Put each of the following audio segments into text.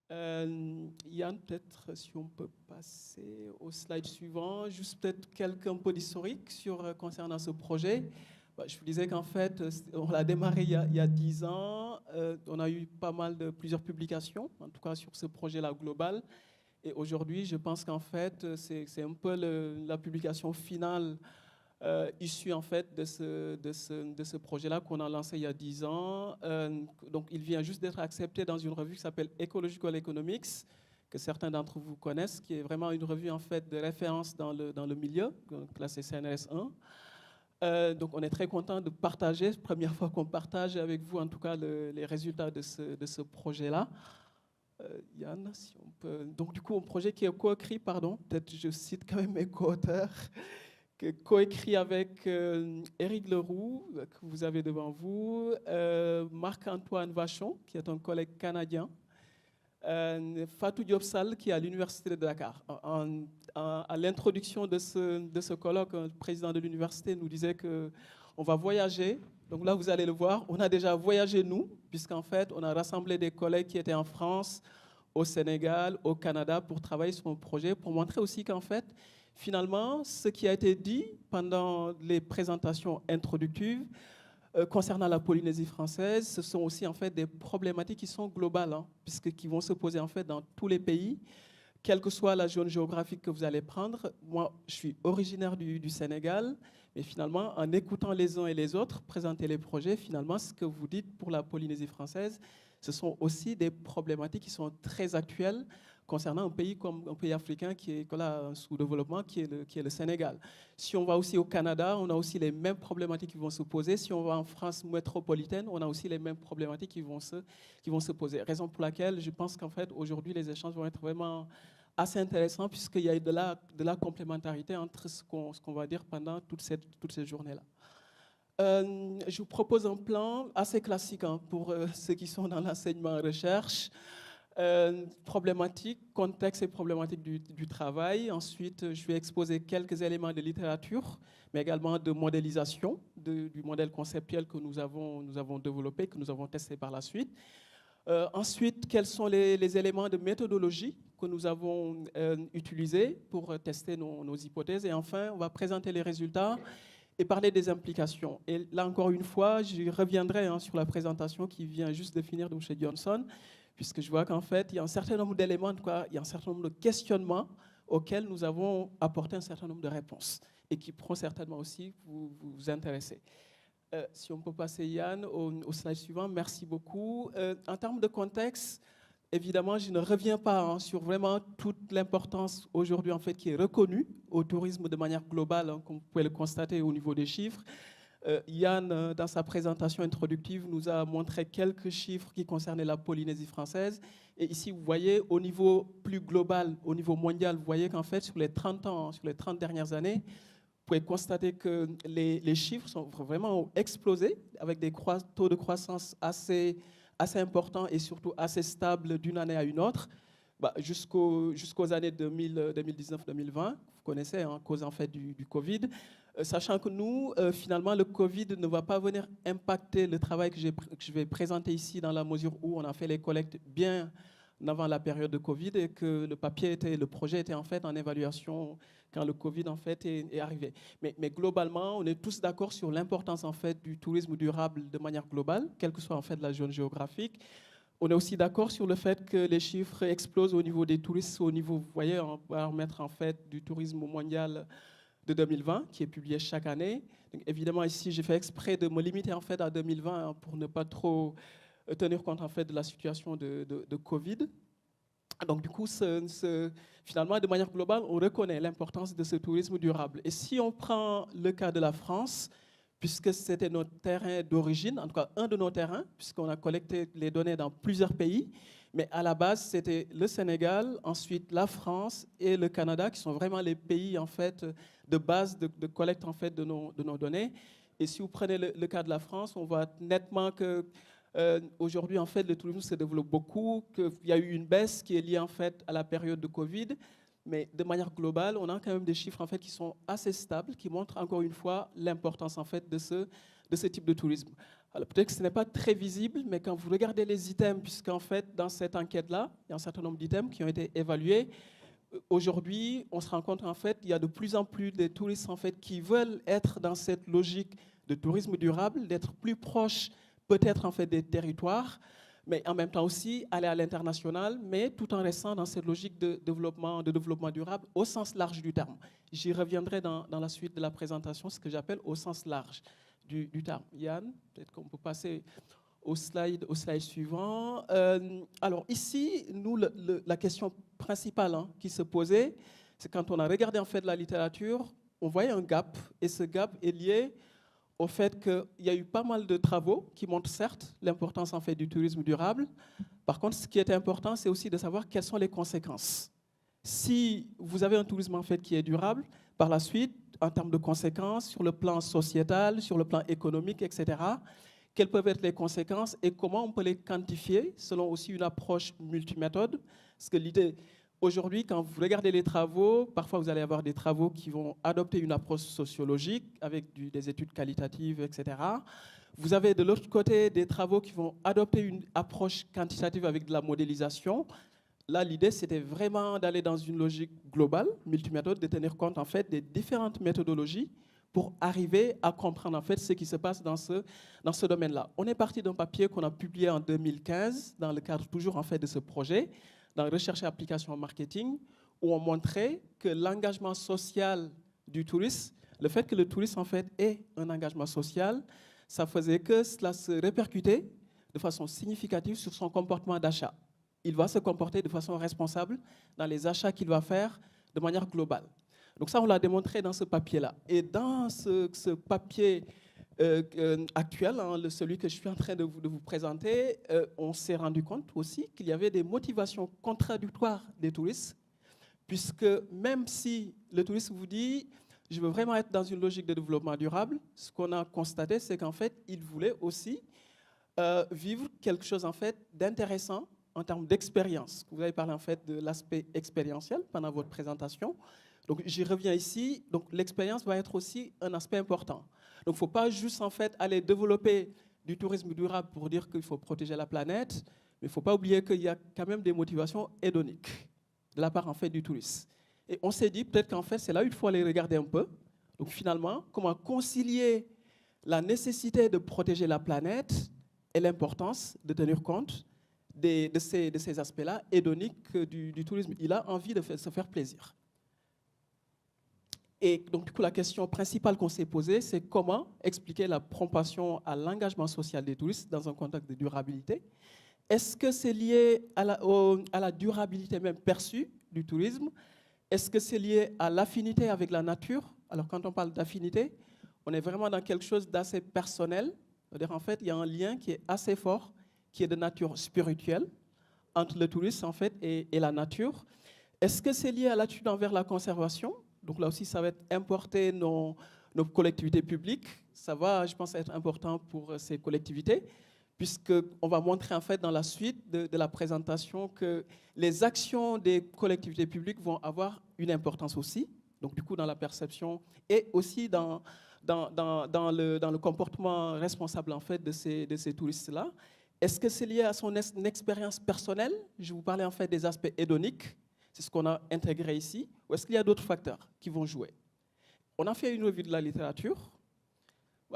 Yann, peut-être si on peut passer au slide suivant, juste peut-être quelques un peu d'historique concernant ce projet. Bah, je vous disais qu'en fait, on l'a démarré il y a 10 ans. On a eu pas mal de plusieurs publications, en tout cas sur ce projet-là global. Et aujourd'hui, je pense qu'en fait, c'est un peu la publication finale issu en fait de ce projet-là qu'on a lancé il y a 10 ans. Donc il vient juste d'être accepté dans une revue qui s'appelle Ecological Economics, que certains d'entre vous connaissent, qui est vraiment une revue en fait de référence dans le milieu, classée CNRS 1. Donc on est très content de partager, première fois qu'on partage avec vous en tout cas les résultats de ce projet-là. Yann, si on peut. Donc du coup, un projet qui est coécrit, pardon, peut-être je cite quand même mes co-auteurs, coécrit avec Éric Leroux, que vous avez devant vous, Marc-Antoine Vachon, qui est un collègue canadien, Fatou Diop Sall, qui est à l'Université de Dakar. À l'introduction de ce colloque, le président de l'université nous disait qu'on va voyager. Donc là, vous allez le voir, on a déjà voyagé, nous, puisqu'en fait, on a rassemblé des collègues qui étaient en France, au Sénégal, au Canada, pour travailler sur un projet, pour montrer aussi qu'en fait, finalement, ce qui a été dit pendant les présentations introductives concernant la Polynésie française, ce sont aussi en fait des problématiques qui sont globales, qui vont se poser en fait dans tous les pays, quelle que soit la zone géographique que vous allez prendre. Moi, je suis originaire du Sénégal, mais finalement, en écoutant les uns et les autres présenter les projets, finalement, ce que vous dites pour la Polynésie française, ce sont aussi des problématiques qui sont très actuelles concernant un pays comme un pays africain qui est en sous-développement, qui est le Sénégal. Si on va aussi au Canada, on a aussi les mêmes problématiques qui vont se poser. Si on va en France métropolitaine, on a aussi les mêmes problématiques qui vont se poser. Raison pour laquelle je pense qu'en fait, aujourd'hui, les échanges vont être vraiment assez intéressants puisqu'il y a de la complémentarité entre ce qu'on va dire pendant toutes ces journées-là. Je vous propose un plan assez classique pour ceux qui sont dans l'enseignement et recherche. Problématique, contexte et problématique du travail. Ensuite, je vais exposer quelques éléments de littérature, mais également de modélisation du modèle conceptuel que nous avons développé, que nous avons testé par la suite. Ensuite, quels sont les éléments de méthodologie que nous avons utilisés pour tester nos hypothèses. Et enfin, on va présenter les résultats et parler des implications. Et là, encore une fois, je reviendrai sur la présentation qui vient juste de finir de chez Johnson, puisque je vois qu'en fait, il y a un certain nombre d'éléments, il y a un certain nombre de questionnements auxquels nous avons apporté un certain nombre de réponses et qui pourront certainement aussi vous intéresser. Si on peut passer, Yann, au slide suivant, merci beaucoup. En termes de contexte, évidemment, je ne reviens pas sur vraiment toute l'importance aujourd'hui en fait, qui est reconnue au tourisme de manière globale, comme vous pouvez le constater au niveau des chiffres. Yann, dans sa présentation introductive, nous a montré quelques chiffres qui concernaient la Polynésie française. Et ici, vous voyez, au niveau plus global, au niveau mondial, vous voyez qu'en fait, sur les 30 ans, sur les 30 dernières années, vous pouvez constater que les chiffres sont vraiment explosé, avec des taux de croissance assez importants et surtout assez stables d'une année à une autre, jusqu'aux années 2019-2020, vous connaissez, à cause en fait du Covid. Sachant que nous, finalement, le Covid ne va pas venir impacter le travail que je vais présenter ici dans la mesure où on a fait les collectes bien avant la période de Covid et que le projet était en fait en évaluation quand le Covid en fait est arrivé. Mais globalement, on est tous d'accord sur l'importance en fait du tourisme durable de manière globale, quelle que soit en fait la zone géographique. On est aussi d'accord sur le fait que les chiffres explosent au niveau des touristes, au niveau, vous voyez, on va remettre en fait du tourisme mondial de 2020, qui est publié chaque année. Donc, évidemment, ici, j'ai fait exprès de me limiter en fait à 2020 pour ne pas trop tenir compte en fait de la situation de Covid. Donc, du coup, finalement, de manière globale, on reconnaît l'importance de ce tourisme durable. Et si on prend le cas de la France, puisque c'était notre terrain d'origine, en tout cas un de nos terrains, puisqu'on a collecté les données dans plusieurs pays, mais à la base, c'était le Sénégal, ensuite la France et le Canada, qui sont vraiment les pays en fait, de base de collecte en fait, de nos données. Et si vous prenez le cas de la France, on voit nettement que aujourd'hui, en fait, le tourisme se développe beaucoup, qu'il y a eu une baisse qui est liée en fait, à la période de Covid. Mais de manière globale, on a quand même des chiffres en fait, qui sont assez stables, qui montrent encore une fois l'importance en fait, de ce type de tourisme. Alors peut-être que ce n'est pas très visible, mais quand vous regardez les items, puisqu'en fait, dans cette enquête-là, il y a un certain nombre d'items qui ont été évalués. Aujourd'hui, on se rend compte qu'en fait, il y a de plus en plus de touristes en fait, qui veulent être dans cette logique de tourisme durable, d'être plus proches peut-être en fait, des territoires, mais en même temps aussi aller à l'international, mais tout en restant dans cette logique de développement durable au sens large du terme. J'y reviendrai dans la suite de la présentation, ce que j'appelle au sens large du terme. Yann, peut-être qu'on peut passer au slide suivant. Alors ici, nous, la question principale qui se posait, c'est quand on a regardé en fait la littérature, on voyait un gap, et ce gap est lié au fait qu'il y a eu pas mal de travaux qui montrent certes l'importance en fait du tourisme durable. Par contre, ce qui est important, c'est aussi de savoir quelles sont les conséquences. Si vous avez un tourisme en fait qui est durable, par la suite, en termes de conséquences sur le plan sociétal, sur le plan économique, etc., quelles peuvent être les conséquences et comment on peut les quantifier selon aussi une approche multiméthode. Parce que l'idée, aujourd'hui, quand vous regardez les travaux, parfois vous allez avoir des travaux qui vont adopter une approche sociologique avec des études qualitatives, etc. Vous avez de l'autre côté des travaux qui vont adopter une approche quantitative avec de la modélisation. Là, l'idée, c'était vraiment d'aller dans une logique globale, multiméthode, de tenir compte en fait des différentes méthodologies pour arriver à comprendre en fait ce qui se passe dans ce domaine-là. On est parti d'un papier qu'on a publié en 2015 dans le cadre toujours en fait de ce projet, dans Recherche et application en marketing, où on montrait que l'engagement social du touriste, le fait que le touriste en fait ait un engagement social, ça faisait que cela se répercutait de façon significative sur son comportement d'achat. Il va se comporter de façon responsable dans les achats qu'il va faire de manière globale. Donc ça, on l'a démontré dans ce papier-là. Et dans ce papier actuel, celui que je suis en train de vous présenter, on s'est rendu compte aussi qu'il y avait des motivations contradictoires des touristes, puisque même si le touriste vous dit « je veux vraiment être dans une logique de développement durable », ce qu'on a constaté, c'est qu'en fait, il voulait aussi vivre quelque chose en fait, d'intéressant en termes d'expérience. Vous avez parlé en fait de l'aspect expérientiel pendant votre présentation. Donc, j'y reviens ici. Donc, l'expérience va être aussi un aspect important. Donc, il ne faut pas juste en fait aller développer du tourisme durable pour dire qu'il faut protéger la planète, mais il ne faut pas oublier qu'il y a quand même des motivations hédoniques de la part en fait du touriste. Et on s'est dit peut-être qu'en fait, c'est là où il faut aller regarder un peu. Donc, finalement, comment concilier la nécessité de protéger la planète et l'importance de tenir compte de ces aspects-là hédoniques du tourisme. Il a envie de se faire plaisir. Et donc, du coup, la question principale qu'on s'est posée, c'est comment expliquer la propension à l'engagement social des touristes dans un contexte de durabilité. Est-ce que c'est lié à la durabilité même perçue du tourisme? Est-ce que c'est lié à l'affinité avec la nature? Alors, quand on parle d'affinité, on est vraiment dans quelque chose d'assez personnel. C'est-à-dire, en fait, il y a un lien qui est assez fort, qui est de nature spirituelle, entre le tourisme, en fait, et la nature. Est-ce que c'est lié à l'attitude envers la conservation? Donc là aussi, ça va être importer nos collectivités publiques. Ça va, je pense, être important pour ces collectivités, puisqu'on va montrer en fait dans la suite de la présentation que les actions des collectivités publiques vont avoir une importance aussi. Donc du coup, dans la perception et aussi dans le comportement responsable en fait de ces touristes-là. Est-ce que c'est lié à son expérience personnelle? Je vous parlais en fait des aspects hédoniques. C'est ce qu'on a intégré ici. Ou est-ce qu'il y a d'autres facteurs qui vont jouer? On a fait une revue de la littérature.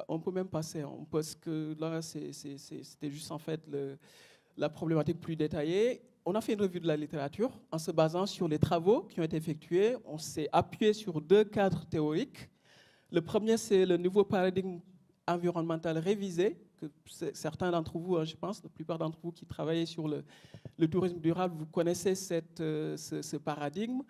On peut même passer, parce que là, c'était juste en fait la problématique plus détaillée. On a fait une revue de la littérature en se basant sur les travaux qui ont été effectués. On s'est appuyé sur 2 cadres théoriques. Le premier, c'est le nouveau paradigme environnemental révisé, que certains d'entre vous, je pense, la plupart d'entre vous qui travaillez sur le tourisme durable, vous connaissez ce paradigme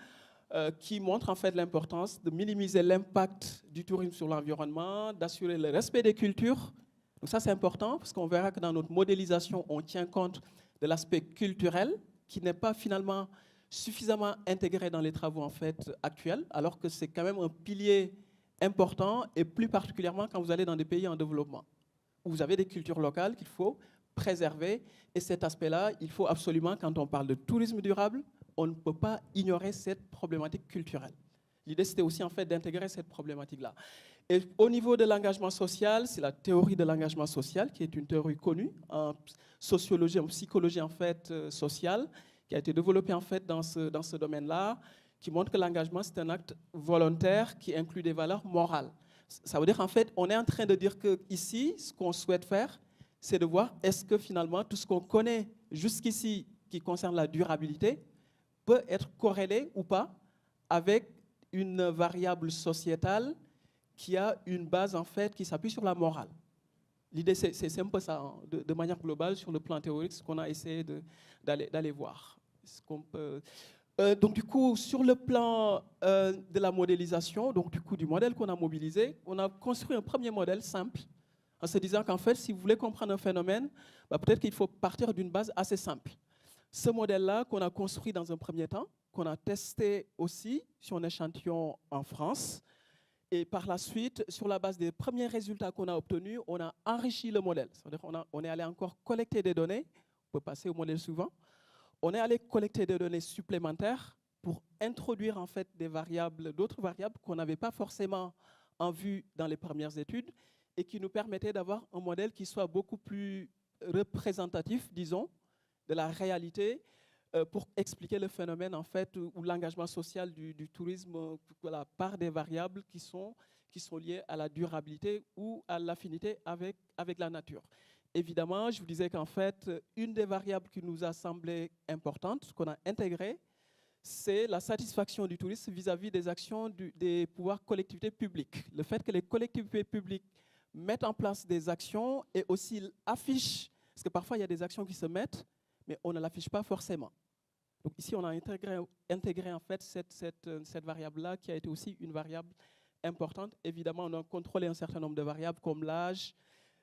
qui montre en fait l'importance de minimiser l'impact du tourisme sur l'environnement, d'assurer le respect des cultures. Donc ça, c'est important parce qu'on verra que dans notre modélisation, on tient compte de l'aspect culturel qui n'est pas finalement suffisamment intégré dans les travaux en fait, actuels, alors que c'est quand même un pilier important, et plus particulièrement quand vous allez dans des pays en développement, où vous avez des cultures locales qu'il faut préserver. Et cet aspect-là, il faut absolument, quand on parle de tourisme durable, on ne peut pas ignorer cette problématique culturelle. L'idée, c'était aussi en fait d'intégrer cette problématique-là. Et au niveau de l'engagement social, c'est la théorie de l'engagement social, qui est une théorie connue en sociologie, en psychologie en fait sociale, qui a été développée en fait dans ce domaine-là, qui montre que l'engagement c'est un acte volontaire qui inclut des valeurs morales. Ça veut dire en fait, on est en train de dire que ici, ce qu'on souhaite faire, c'est de voir est-ce que finalement tout ce qu'on connaît jusqu'ici qui concerne la durabilité peut être corrélé ou pas avec une variable sociétale qui a une base en fait qui s'appuie sur la morale. L'idée c'est un peu ça, hein, de manière globale sur le plan théorique, ce qu'on a essayé d'aller voir. Donc du coup, sur le plan de la modélisation, donc du coup du modèle qu'on a mobilisé, on a construit un premier modèle simple, en se disant qu'en fait, si vous voulez comprendre un phénomène, bah, peut-être qu'il faut partir d'une base assez simple. Ce modèle-là qu'on a construit dans un premier temps, qu'on a testé aussi sur un échantillon en France, et par la suite, sur la base des premiers résultats qu'on a obtenus, on a enrichi le modèle. C'est-à-dire qu'on est allé encore collecter des données, on peut passer au modèle suivant, on est allé collecter des données supplémentaires pour introduire en fait des variables, d'autres variables qu'on n'avait pas forcément en vue dans les premières études et qui nous permettaient d'avoir un modèle qui soit beaucoup plus représentatif, disons, de la réalité pour expliquer le phénomène en fait ou l'engagement social du tourisme voilà, par des variables qui sont liées à la durabilité ou à l'affinité avec la nature. Évidemment, je vous disais qu'en fait, une des variables qui nous a semblé importante, qu'on a intégrée, c'est la satisfaction du touriste vis-à-vis des actions des pouvoirs collectivités publiques. Le fait que les collectivités publiques mettent en place des actions et aussi affichent, parce que parfois il y a des actions qui se mettent, mais on ne l'affiche pas forcément. Donc ici, on a intégré en fait cette variable-là qui a été aussi une variable importante. Évidemment, on a contrôlé un certain nombre de variables comme l'âge,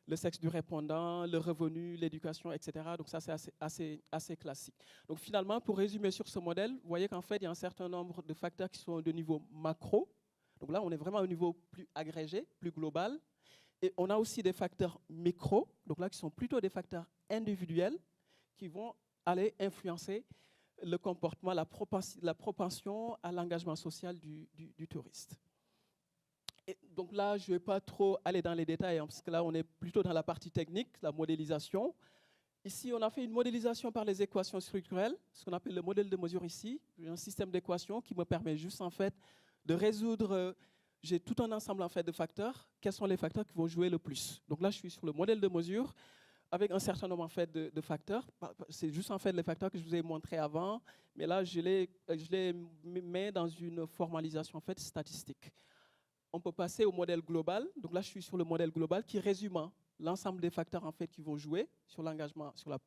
le sexe du répondant, le revenu, l'éducation, etc. Donc ça, c'est assez classique. Donc finalement, pour résumer sur ce modèle, vous voyez qu'en fait, il y a un certain nombre de facteurs qui sont de niveau macro. Donc là, on est vraiment au niveau plus agrégé, plus global. Et on a aussi des facteurs micro, donc là, qui sont plutôt des facteurs individuels qui vont aller influencer le comportement, la propension à l'engagement social du touriste. Et donc là, je ne vais pas trop aller dans les détails, hein, parce que là, on est plutôt dans la partie technique, la modélisation. Ici, on a fait une modélisation par les équations structurelles, ce qu'on appelle le modèle de mesure ici. J'ai un système d'équations qui me permet juste en fait de résoudre, j'ai tout un ensemble en fait de facteurs. Quels sont les facteurs qui vont jouer le plus? Donc là, je suis sur le modèle de mesure avec un certain nombre en fait de facteurs. C'est juste en fait les facteurs que je vous ai montrés avant, mais là, je les mets dans une formalisation en fait statistique. On peut passer au modèle global. Donc là, je suis sur le modèle global qui résume l'ensemble des facteurs en fait qui vont jouer sur l'engagement, sur la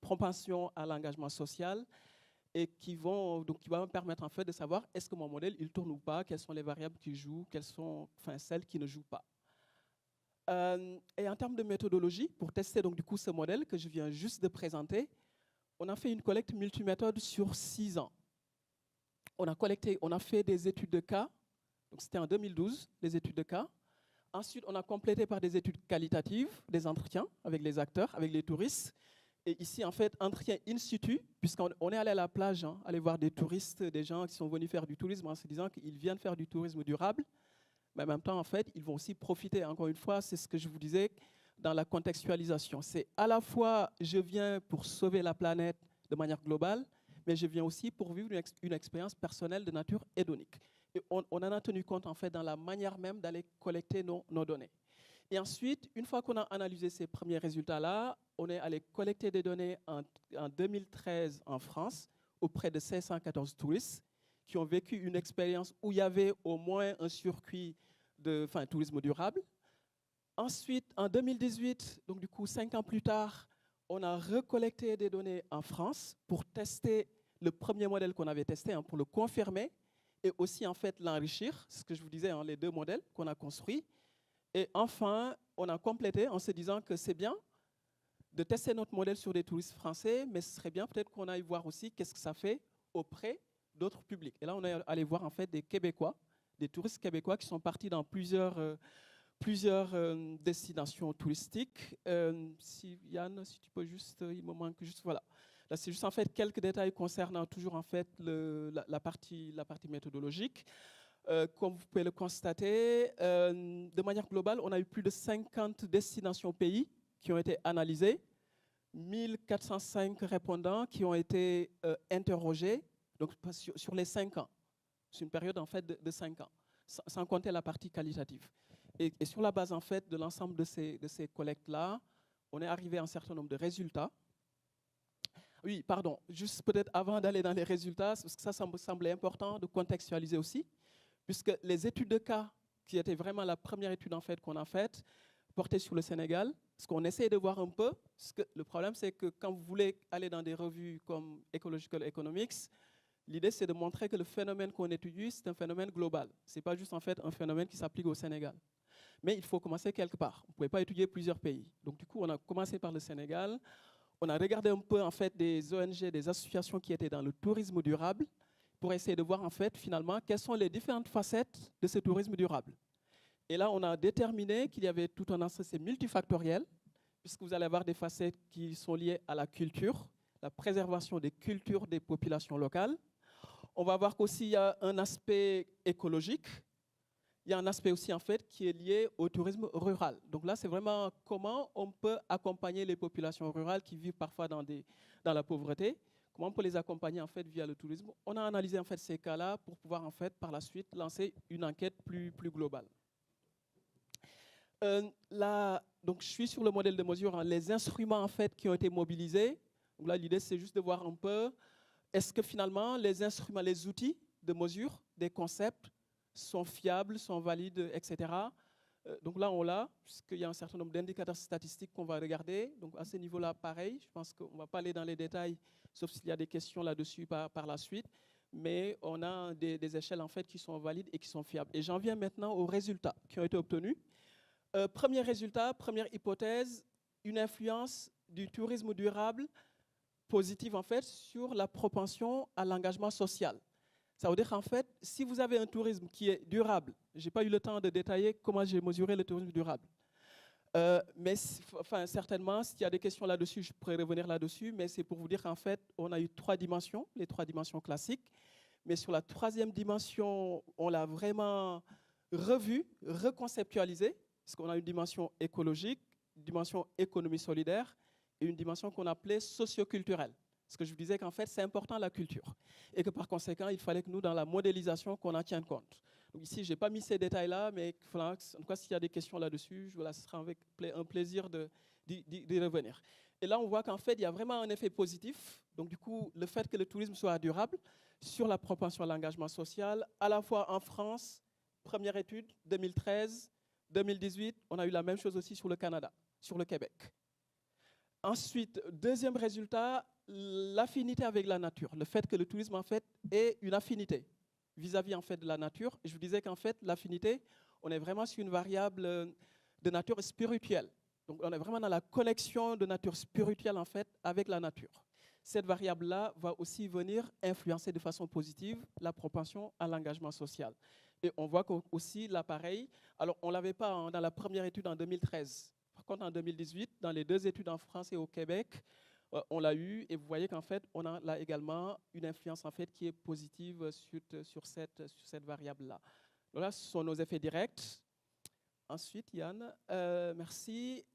propension à l'engagement social et qui va me permettre en fait de savoir est-ce que mon modèle il tourne ou pas, quelles sont les variables qui jouent, quelles sont celles qui ne jouent pas. Et en termes de méthodologie, pour tester donc du coup ce modèle que je viens juste de présenter, on a fait une collecte multiméthode sur 6 ans. On a fait des études de cas. Donc c'était en 2012, les études de cas. Ensuite, on a complété par des études qualitatives, des entretiens avec les acteurs, avec les touristes. Et ici, en fait, entretien in situ, puisqu'on est allé à la plage, hein, aller voir des touristes, des gens qui sont venus faire du tourisme en se disant qu'ils viennent faire du tourisme durable. Mais en même temps, en fait, ils vont aussi profiter, encore une fois, c'est ce que je vous disais, dans la contextualisation. C'est à la fois, je viens pour sauver la planète de manière globale, mais je viens aussi pour vivre une expérience personnelle de nature hédonique. Et on en a tenu compte en fait dans la manière même d'aller collecter nos données. Et ensuite, une fois qu'on a analysé ces premiers résultats-là, on est allé collecter des données en 2013 en France auprès de 514 touristes qui ont vécu une expérience où il y avait au moins un circuit de tourisme durable. Ensuite, en 2018, donc du coup 5 ans plus tard, on a recollecté des données en France pour tester le premier modèle qu'on avait testé, hein, pour le confirmer et aussi en fait l'enrichir, ce que je vous disais, hein, les deux modèles qu'on a construits. Et enfin, on a complété en se disant que c'est bien de tester notre modèle sur des touristes français, mais ce serait bien peut-être qu'on aille voir aussi qu'est-ce que ça fait auprès d'autres publics. Et là, on est allé voir en fait des Québécois, des touristes québécois qui sont partis dans plusieurs destinations touristiques. Yann, si tu peux juste, il me manque juste, voilà. Là, c'est juste en fait quelques détails concernant toujours en fait la partie méthodologique. Comme vous pouvez le constater, de manière globale, on a eu plus de 50 destinations pays qui ont été analysées, 1405 répondants qui ont été interrogés donc, sur les 5 ans. C'est une période en fait de 5 ans, sans compter la partie qualitative. Et sur la base en fait de l'ensemble de ces collectes-là, on est arrivé à un certain nombre de résultats. Oui, pardon, juste peut-être avant d'aller dans les résultats, parce que ça me semblait important de contextualiser aussi, puisque les études de cas, qui étaient vraiment la première étude en fait qu'on a faite, portée sur le Sénégal, ce qu'on essaie de voir un peu, parce que le problème c'est que quand vous voulez aller dans des revues comme Ecological Economics, l'idée c'est de montrer que le phénomène qu'on étudie, c'est un phénomène global. Ce n'est pas juste en fait un phénomène qui s'applique au Sénégal. Mais il faut commencer quelque part. Vous ne pouvez pas étudier plusieurs pays. Donc du coup, on a commencé par le Sénégal. On a regardé un peu en fait des ONG, des associations qui étaient dans le tourisme durable pour essayer de voir en fait finalement quelles sont les différentes facettes de ce tourisme durable. Et là, on a déterminé qu'il y avait tout un ensemble, c'est multifactoriel, puisque vous allez avoir des facettes qui sont liées à la culture, la préservation des cultures des populations locales. On va voir qu'aussi il y a un aspect écologique. Il y a un aspect aussi en fait qui est lié au tourisme rural. Donc là, c'est vraiment comment on peut accompagner les populations rurales qui vivent parfois dans la pauvreté. Comment on peut les accompagner en fait via le tourisme. On a analysé en fait ces cas-là pour pouvoir en fait par la suite lancer une enquête plus globale. Là, donc je suis sur le modèle de mesure, hein, les instruments en fait qui ont été mobilisés. Donc là, l'idée c'est juste de voir un peu est-ce que finalement les instruments, les outils de mesure, des concepts sont fiables, sont valides, etc. Donc là, on l'a, puisqu'il y a un certain nombre d'indicateurs statistiques qu'on va regarder. Donc à ce niveau-là, pareil, je pense qu'on ne va pas aller dans les détails, sauf s'il y a des questions là-dessus par la suite. Mais on a des échelles en fait qui sont valides et qui sont fiables. Et j'en viens maintenant aux résultats qui ont été obtenus. Premier résultat, première hypothèse, une influence du tourisme durable positive en fait sur la propension à l'engagement social. Ça veut dire qu'en fait, si vous avez un tourisme qui est durable, je n'ai pas eu le temps de détailler comment j'ai mesuré le tourisme durable. Mais enfin, certainement, s'il y a des questions là-dessus, je pourrais revenir là-dessus, mais c'est pour vous dire qu'en fait, on a eu 3 dimensions, les 3 dimensions classiques, mais sur la 3e dimension, on l'a vraiment revue, reconceptualisée, parce qu'on a une dimension écologique, une dimension économie solidaire et une dimension qu'on appelait socioculturelle. Parce que je vous disais qu'en fait, c'est important la culture. Et que par conséquent, il fallait que nous, dans la modélisation, qu'on en tienne compte. Donc ici, je n'ai pas mis ces détails-là, mais en tout cas, s'il y a des questions là-dessus, ce sera avec un plaisir d'y revenir. Et là, on voit qu'en fait, il y a vraiment un effet positif. Donc du coup, le fait que le tourisme soit durable sur la propension à l'engagement social, à la fois en France, première étude, 2013, 2018, on a eu la même chose aussi sur le Canada, sur le Québec. Ensuite, deuxième résultat, l'affinité avec la nature. Le fait que le tourisme, en fait, ait une affinité vis-à-vis en fait, de la nature. Et je vous disais qu'en fait, l'affinité, on est vraiment sur une variable de nature spirituelle. Donc, on est vraiment dans la connexion de nature spirituelle, en fait, avec la nature. Cette variable-là va aussi venir influencer de façon positive la propension à l'engagement social. Et on voit aussi l'appareil, alors on ne l'avait pas dans la première étude en 2013. Par contre, en 2018, dans les 2 études en France et au Québec, on l'a eu et vous voyez qu'en fait, on a là également une influence en fait qui est positive sur cette variable-là. Donc là, ce sont nos effets directs. Ensuite, Yann, merci.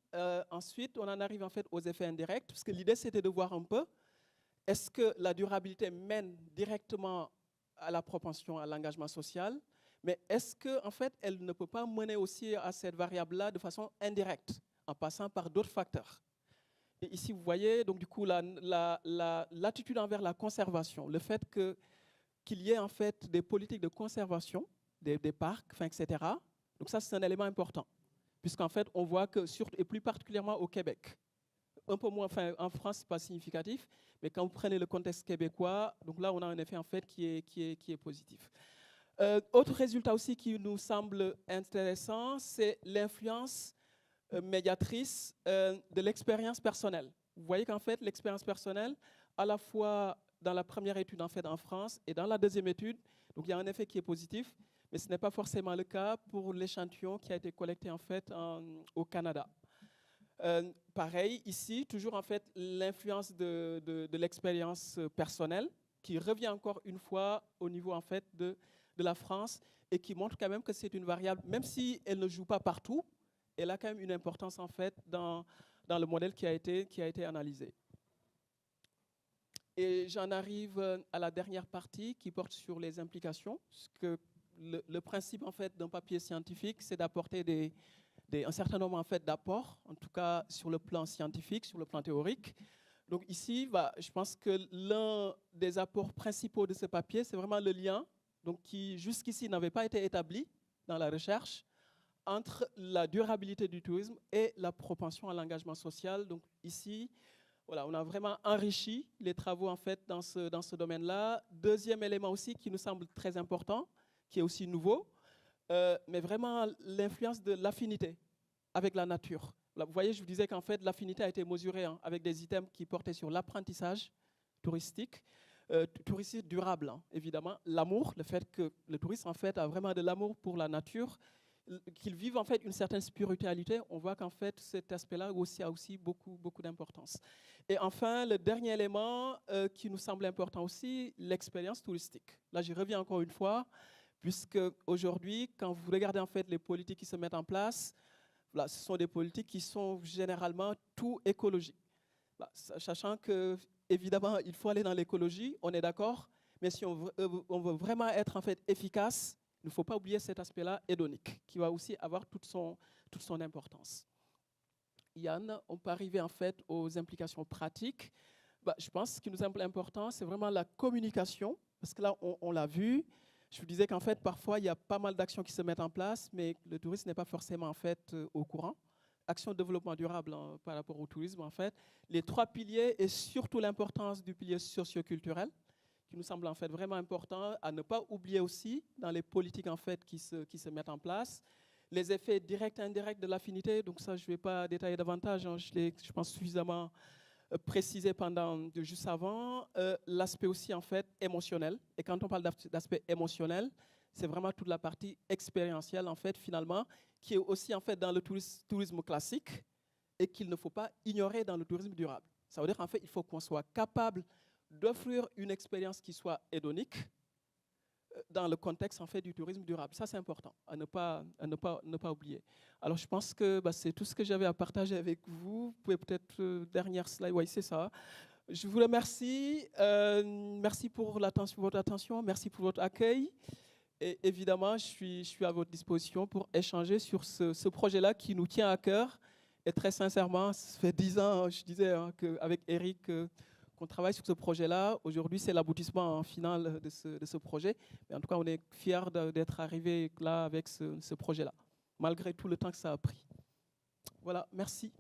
Ensuite, on en arrive en fait aux effets indirects, parce que l'idée c'était de voir un peu est-ce que la durabilité mène directement à la propension à l'engagement social, mais est-ce qu'en fait, elle ne peut pas mener aussi à cette variable-là de façon indirecte, en passant par d'autres facteurs. Et ici, vous voyez, donc du coup, l'attitude envers la conservation, le fait qu'il y ait en fait des politiques de conservation, des parcs, etc. Donc ça, c'est un élément important, puisqu'en fait, on voit que, et plus particulièrement au Québec, un peu moins, enfin, en France, ce n'est pas significatif, mais quand vous prenez le contexte québécois, donc là, on a un effet en fait qui est positif. Autre résultat aussi qui nous semble intéressant, c'est l'influence médiatrice de l'expérience personnelle. Vous voyez qu'en fait, l'expérience personnelle, à la fois dans la première étude en fait en France et dans la deuxième étude, donc il y a un effet qui est positif, mais ce n'est pas forcément le cas pour l'échantillon qui a été collecté en fait au Canada. Pareil, ici, toujours en fait l'influence de l'expérience personnelle qui revient encore une fois au niveau en fait de la France, et qui montre quand même que c'est une variable, même si elle ne joue pas partout, elle a quand même une importance en fait dans le modèle qui a été analysé. Et j'en arrive à la dernière partie qui porte sur les implications, parce que le principe en fait d'un papier scientifique, c'est d'apporter un certain nombre en fait d'apports, en tout cas sur le plan scientifique, sur le plan théorique. Donc ici, je pense que l'un des apports principaux de ce papier, c'est vraiment le lien, donc qui jusqu'ici n'avait pas été établi dans la recherche, entre la durabilité du tourisme et la propension à l'engagement social. Donc ici, voilà, on a vraiment enrichi les travaux en fait dans ce domaine-là. Deuxième élément aussi qui nous semble très important, qui est aussi nouveau, mais vraiment l'influence de l'affinité avec la nature. Là, vous voyez, je vous disais qu'en fait, l'affinité a été mesurée avec des items qui portaient sur l'apprentissage touristique, touristique durable, évidemment, l'amour, le fait que le touriste en fait a vraiment de l'amour pour la nature, qu'ils vivent en fait une certaine spiritualité, on voit qu'en fait cet aspect-là aussi a aussi beaucoup d'importance. Et enfin, le dernier élément qui nous semble important aussi, l'expérience touristique. Là, j'y reviens encore une fois, puisque aujourd'hui, quand vous regardez en fait les politiques qui se mettent en place, là, ce sont des politiques qui sont généralement tout écologiques. Là, sachant que, évidemment, il faut aller dans l'écologie, on est d'accord, mais si on veut vraiment être en fait efficace, il ne faut pas oublier cet aspect-là hédonique, qui va aussi avoir toute son importance. Yann, on peut arriver en fait aux implications pratiques. Je pense que ce qui nous semble important, c'est vraiment la communication, parce que là, on l'a vu. Je vous disais qu'en fait, parfois, il y a pas mal d'actions qui se mettent en place, mais le tourisme n'est pas forcément en fait au courant. Action de développement durable par rapport au tourisme, en fait. Les 3 piliers et surtout l'importance du pilier socio-culturel, qui nous semble en fait vraiment important à ne pas oublier aussi dans les politiques en fait qui se mettent en place. Les effets directs et indirects de l'affinité, donc ça, je ne vais pas détailler davantage, je l'ai, je pense, suffisamment précisé juste avant. L'aspect aussi, en fait, émotionnel. Et quand on parle d'aspect émotionnel, c'est vraiment toute la partie expérientielle, en fait, finalement, qui est aussi, en fait, dans le tourisme classique et qu'il ne faut pas ignorer dans le tourisme durable. Ça veut dire, en fait, il faut qu'on soit capable d'offrir une expérience qui soit hédonique dans le contexte en fait du tourisme durable. Ça, c'est important à ne pas oublier. Alors, je pense que c'est tout ce que j'avais à partager avec vous. Vous pouvez peut-être, dernière slide, oui, c'est ça. Je vous remercie. Merci pour votre attention, merci pour votre accueil. Et évidemment, je suis à votre disposition pour échanger sur ce projet-là qui nous tient à cœur. Et très sincèrement, ça fait 10 ans, je disais, qu'avec Eric, qu'on travaille sur ce projet-là. Aujourd'hui, c'est l'aboutissement final de ce projet. Mais en tout cas, on est fiers d'être arrivés là avec ce projet-là, malgré tout le temps que ça a pris. Voilà, merci.